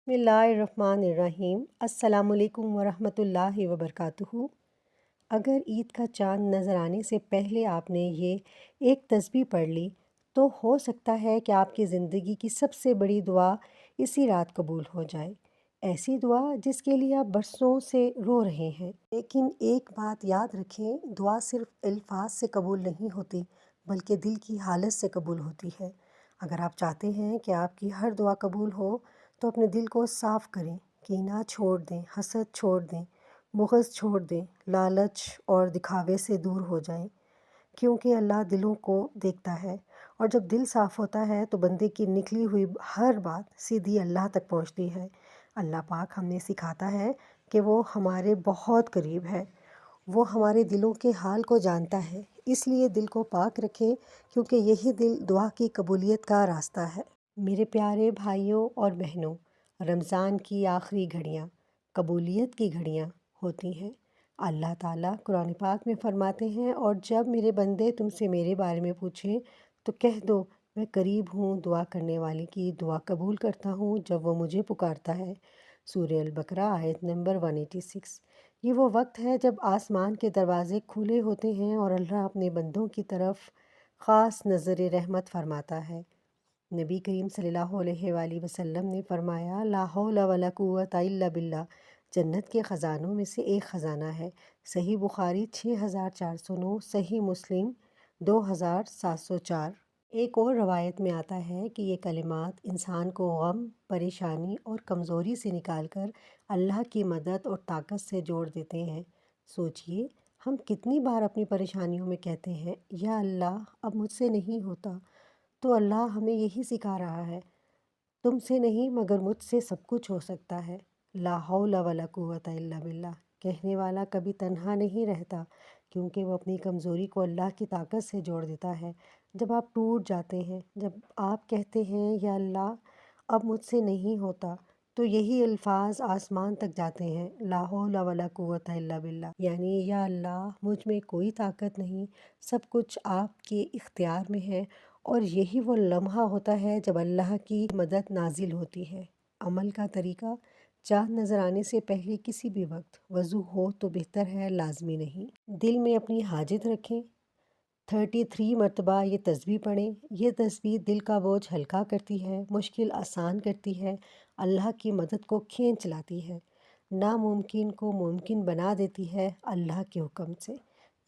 بسم اللہ الرحمن الرحیم۔ السلام علیکم ورحمۃ اللہ وبرکاتہ۔ اگر عید کا چاند نظر آنے سے پہلے آپ نے یہ ایک تسبیح پڑھ لی تو ہو سکتا ہے کہ آپ کی زندگی کی سب سے بڑی دعا اسی رات قبول ہو جائے۔ ایسی دعا جس کے لیے آپ برسوں سے رو رہے ہیں۔ لیکن ایک بات یاد رکھیں، دعا صرف الفاظ سے قبول نہیں ہوتی بلکہ دل کی حالت سے قبول ہوتی ہے۔ اگر آپ چاہتے ہیں کہ آپ کی ہر دعا قبول ہو تو اپنے دل کو صاف کریں، کینہ چھوڑ دیں، حسد چھوڑ دیں، بغض چھوڑ دیں، لالچ اور دکھاوے سے دور ہو جائیں، کیونکہ اللہ دلوں کو دیکھتا ہے، اور جب دل صاف ہوتا ہے تو بندے کی نکلی ہوئی ہر بات سیدھی اللہ تک پہنچتی ہے۔ اللہ پاک ہمیں سکھاتا ہے کہ وہ ہمارے بہت قریب ہے، وہ ہمارے دلوں کے حال کو جانتا ہے، اس لیے دل کو پاک رکھیں کیونکہ یہی دل دعا کی قبولیت کا راستہ ہے۔ میرے پیارے بھائیوں اور بہنوں، رمضان کی آخری گھڑیاں قبولیت کی گھڑیاں ہوتی ہیں۔ اللہ تعالیٰ قرآن پاک میں فرماتے ہیں، اور جب میرے بندے تم سے میرے بارے میں پوچھیں تو کہہ دو میں قریب ہوں، دعا کرنے والے کی دعا قبول کرتا ہوں جب وہ مجھے پکارتا ہے۔ سورہ البقرہ آیت نمبر 186۔ یہ وہ وقت ہے جب آسمان کے دروازے کھلے ہوتے ہیں اور اللہ اپنے بندوں کی طرف خاص نظر رحمت فرماتا ہے۔ نبی کریم صلی اللہ علیہ وآلہ وسلم نے فرمایا، لا حول ولا قوت الا باللہ جنت کے خزانوں میں سے ایک خزانہ ہے۔ صحیح بخاری 6409، صحیح مسلم 2704۔ ایک اور روایت میں آتا ہے کہ یہ کلمات انسان کو غم، پریشانی اور کمزوری سے نکال کر اللہ کی مدد اور طاقت سے جوڑ دیتے ہیں۔ سوچئے، ہم کتنی بار اپنی پریشانیوں میں کہتے ہیں، یا اللہ اب مجھ سے نہیں ہوتا، تو اللہ ہمیں یہی سکھا رہا ہے، تم سے نہیں مگر مجھ سے سب کچھ ہو سکتا ہے۔ لا حول ولا قوت الا باللہ۔ کہنے والا کبھی تنہا نہیں رہتا، کیونکہ وہ اپنی کمزوری کو اللہ کی طاقت سے جوڑ دیتا ہے۔ جب آپ ٹوٹ جاتے ہیں، جب آپ کہتے ہیں یا اللہ اب مجھ سے نہیں ہوتا، تو یہی الفاظ آسمان تک جاتے ہیں، لا حول ولا قوت الا باللہ، یعنی یا اللہ مجھ میں کوئی طاقت نہیں، سب کچھ آپ کے اختیار میں ہے۔ اور یہی وہ لمحہ ہوتا ہے جب اللہ کی مدد نازل ہوتی ہے۔ عمل کا طریقہ، چاند نظر آنے سے پہلے کسی بھی وقت وضو ہو تو بہتر ہے، لازمی نہیں۔ دل میں اپنی حاجت رکھیں، 33 مرتبہ یہ تسبیح پڑھیں۔ یہ تسبیح دل کا بوجھ ہلکا کرتی ہے، مشکل آسان کرتی ہے، اللہ کی مدد کو کھینچ لاتی ہے، ناممکن کو ممکن بنا دیتی ہے اللہ کے حکم سے۔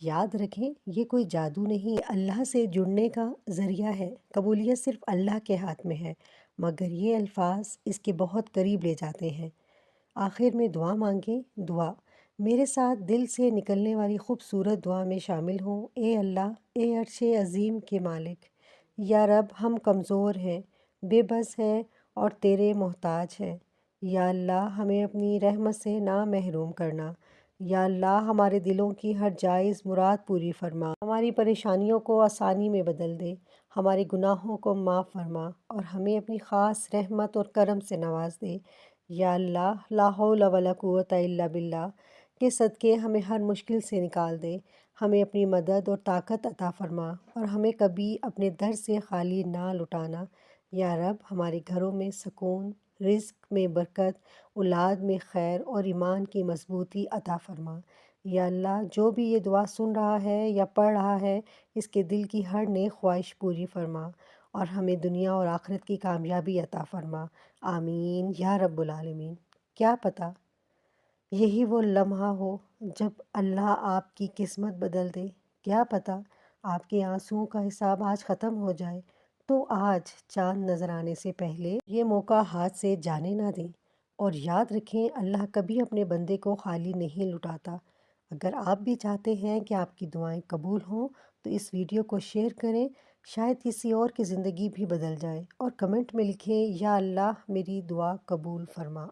یاد رکھیں، یہ کوئی جادو نہیں، اللہ سے جڑنے کا ذریعہ ہے۔ قبولیت صرف اللہ کے ہاتھ میں ہے، مگر یہ الفاظ اس کے بہت قریب لے جاتے ہیں۔ آخر میں دعا مانگیں۔ دعا میرے ساتھ دل سے نکلنے والی خوبصورت دعا میں شامل ہوں۔ اے اللہ، اے عرش عظیم کے مالک، یا رب ہم کمزور ہیں، بے بس ہیں اور تیرے محتاج ہیں۔ یا اللہ ہمیں اپنی رحمت سے نہ محروم کرنا۔ یا اللہ ہمارے دلوں کی ہر جائز مراد پوری فرما، ہماری پریشانیوں کو آسانی میں بدل دے، ہمارے گناہوں کو معاف فرما اور ہمیں اپنی خاص رحمت اور کرم سے نواز دے۔ یا اللہ لا حول ولا قوت الا باللہ کے صدقے ہمیں ہر مشکل سے نکال دے، ہمیں اپنی مدد اور طاقت عطا فرما اور ہمیں کبھی اپنے در سے خالی نہ لٹانا۔ یا رب ہمارے گھروں میں سکون، رزق میں برکت، اولاد میں خیر اور ایمان کی مضبوطی عطا فرما۔ یا اللہ جو بھی یہ دعا سن رہا ہے یا پڑھ رہا ہے، اس کے دل کی ہر نیک خواہش پوری فرما اور ہمیں دنیا اور آخرت کی کامیابی عطا فرما۔ آمین یا رب العالمین۔ کیا پتہ یہی وہ لمحہ ہو جب اللہ آپ کی قسمت بدل دے۔ کیا پتہ آپ کے آنسوؤں کا حساب آج ختم ہو جائے۔ تو آج چاند نظر آنے سے پہلے یہ موقع ہاتھ سے جانے نہ دیں، اور یاد رکھیں اللہ کبھی اپنے بندے کو خالی نہیں لٹاتا۔ اگر آپ بھی چاہتے ہیں کہ آپ کی دعائیں قبول ہوں تو اس ویڈیو کو شیئر کریں، شاید کسی اور کی زندگی بھی بدل جائے، اور کمنٹ میں لکھیں، یا اللہ میری دعا قبول فرما۔